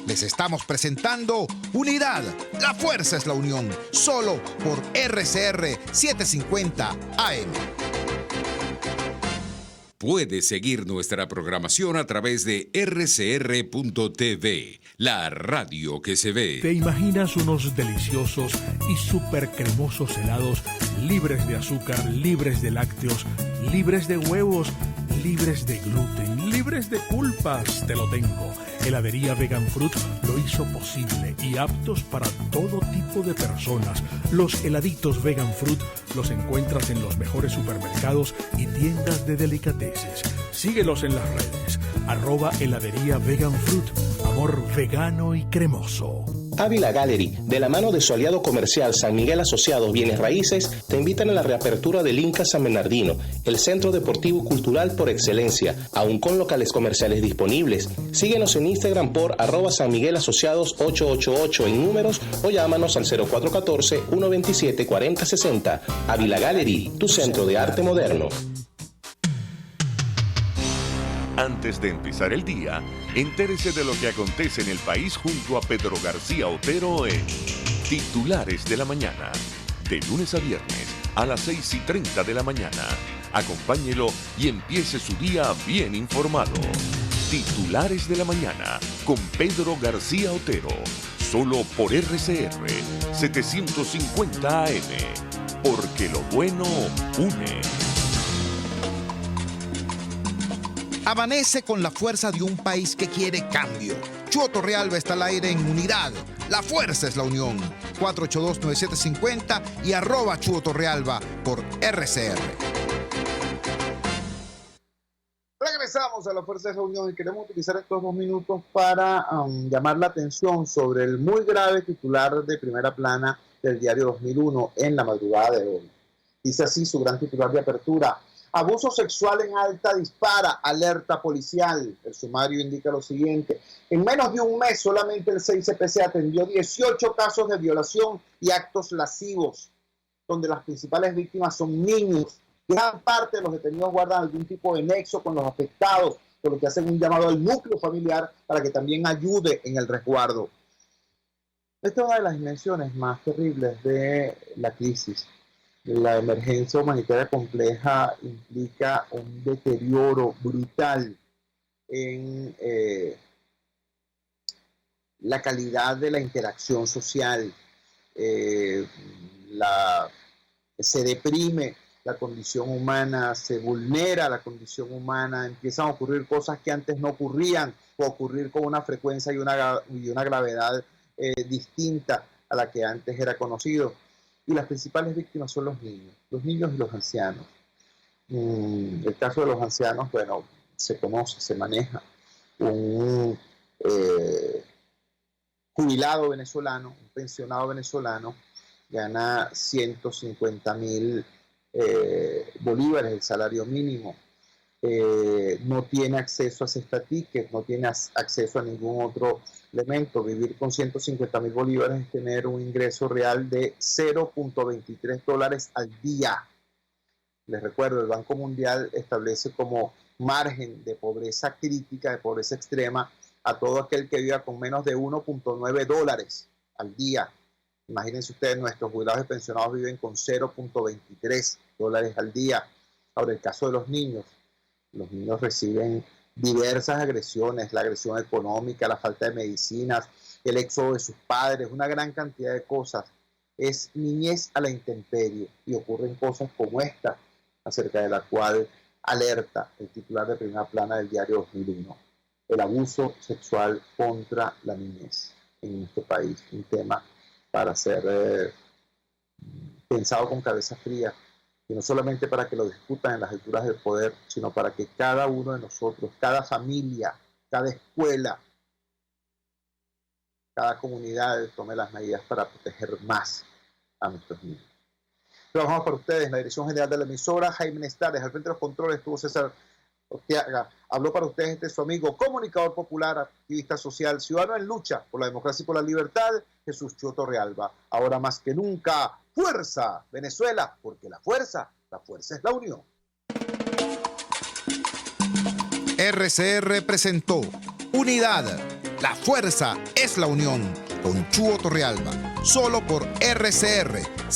Les estamos presentando Unidad, la fuerza es la unión, solo por RCR 750 AM. Puedes seguir nuestra programación a través de rcr.tv, la radio que se ve. ¿Te imaginas unos deliciosos y súper cremosos helados libres de azúcar, libres de lácteos, libres de huevos, libres de gluten, libres de culpas? Te lo tengo. Heladería Vegan Fruit lo hizo posible y aptos para todo tipo de personas. Los heladitos Vegan Fruit los encuentras en los mejores supermercados y tiendas de delicateces. Síguelos en las redes. @heladería Vegan Fruit. Amor vegano y cremoso. Ávila Gallery, de la mano de su aliado comercial San Miguel Asociados Bienes Raíces, te invitan a la reapertura del Inca San Bernardino, el centro deportivo cultural por excelencia, aún con locales comerciales disponibles. Síguenos en Instagram por @San Miguel Asociados 888 en números o llámanos al 0414-127-4060. Ávila Gallery, tu centro de arte moderno. Antes de empezar el día, entérese de lo que acontece en el país junto a Pedro García Otero en Titulares de la Mañana. De lunes a viernes a las 6:30 de la mañana. Acompáñelo y empiece su día bien informado. Titulares de la Mañana con Pedro García Otero. Solo por RCR 750 AM. Porque lo bueno une. Amanece con la fuerza de un país que quiere cambio. Chuo Torrealba está al aire en Unidad. La fuerza es la unión. 482-9750 y @Chuo Torrealba por RCR. Regresamos a La Fuerza es la Unión y queremos utilizar estos 2 minutos para llamar la atención sobre el muy grave titular de primera plana del diario 2001 en la madrugada de hoy. Dice así su gran titular de apertura: abuso sexual en Alta dispara, alerta policial. El sumario indica lo siguiente: en menos de un mes solamente el CICPC atendió 18 casos de violación y actos lascivos, donde las principales víctimas son niños. Gran parte de los detenidos guardan algún tipo de nexo con los afectados, por lo que hacen un llamado al núcleo familiar para que también ayude en el resguardo. Esta es una de las dimensiones más terribles de la crisis. La emergencia humanitaria compleja implica un deterioro brutal en la calidad de la interacción social. Se deprime la condición humana, se vulnera la condición humana, empiezan a ocurrir cosas que antes no ocurrían, o ocurrir con una frecuencia y una gravedad distinta a la que antes era conocido. Y las principales víctimas son los niños y los ancianos. El caso de los ancianos, bueno, se conoce, se maneja. Un jubilado venezolano, un pensionado venezolano, gana 150.000 bolívares, el salario mínimo. No tiene acceso a cesta ticket, no tiene acceso a ningún otro elemento. Vivir con 150.000 bolívares es tener un ingreso real de $0.23 al día. Les recuerdo, el Banco Mundial establece como margen de pobreza crítica, de pobreza extrema, a todo aquel que viva con menos de $1.9 al día. Imagínense ustedes, nuestros jubilados y pensionados viven con $0.23 al día. Ahora, el caso de los niños reciben diversas agresiones: la agresión económica, la falta de medicinas, el éxodo de sus padres, una gran cantidad de cosas. Es niñez a la intemperie, y ocurren cosas como esta, acerca de la cual alerta el titular de primera plana del diario 2001. El abuso sexual contra la niñez en este país, un tema para ser pensado con cabeza fría, y no solamente para que lo discutan en las alturas del poder, sino para que cada uno de nosotros, cada familia, cada escuela, cada comunidad tome las medidas para proteger más a nuestros niños. Trabajamos para ustedes en la dirección general de la emisora, Jaime Nestares. Al frente de los controles estuvo César Orteaga. Habló para ustedes su amigo, comunicador popular, activista social, ciudadano en lucha por la democracia y por la libertad, Jesús Chua Torrealba. Ahora más que nunca, fuerza Venezuela, porque la fuerza es la unión. RCR presentó Unidad, la fuerza es la unión, con Chua Torrealba, solo por RCR